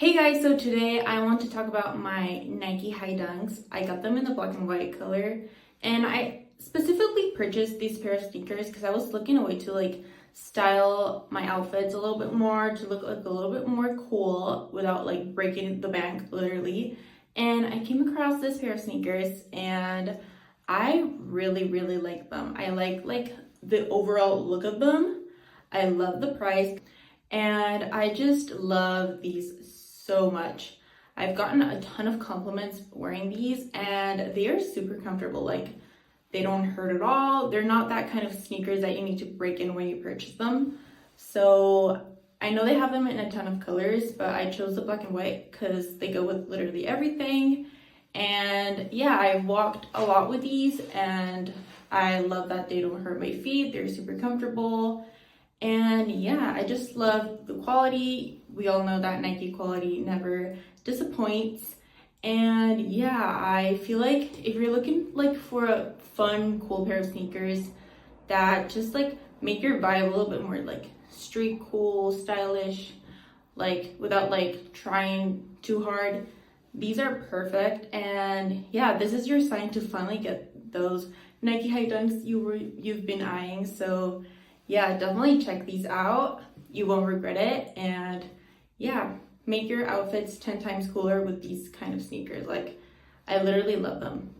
Hey guys, so today I want to talk about my Nike High Dunks. I got them in the black and white color, and I specifically purchased these pair of sneakers because I was looking a way to style my outfits a little bit more, to look like a little bit more cool without like breaking the bank literally. And I came across this pair of sneakers and I really like them. I like the overall look of them. I love the price. And I just love these so much. I've gotten a ton of compliments wearing these and they are super comfortable. Like, they don't hurt at all. They're not that kind of sneakers that you need to break in when you purchase them. So I know they have them in a ton of colors, but I chose the black and white because they go with literally everything. And yeah, I walked a lot with these and I love that they don't hurt my feet. They're super comfortable. And yeah, I just love the quality. We all know that Nike quality never disappoints. And yeah, I feel like if you're looking for a fun, cool pair of sneakers that just make your vibe a little bit more street cool, stylish, without trying too hard, these are perfect. And yeah, this is your sign to finally get those Nike High Dunks you've been eyeing. So yeah, definitely check these out. You won't regret it. And yeah, make your outfits 10 times cooler with these kind of sneakers. I literally love them.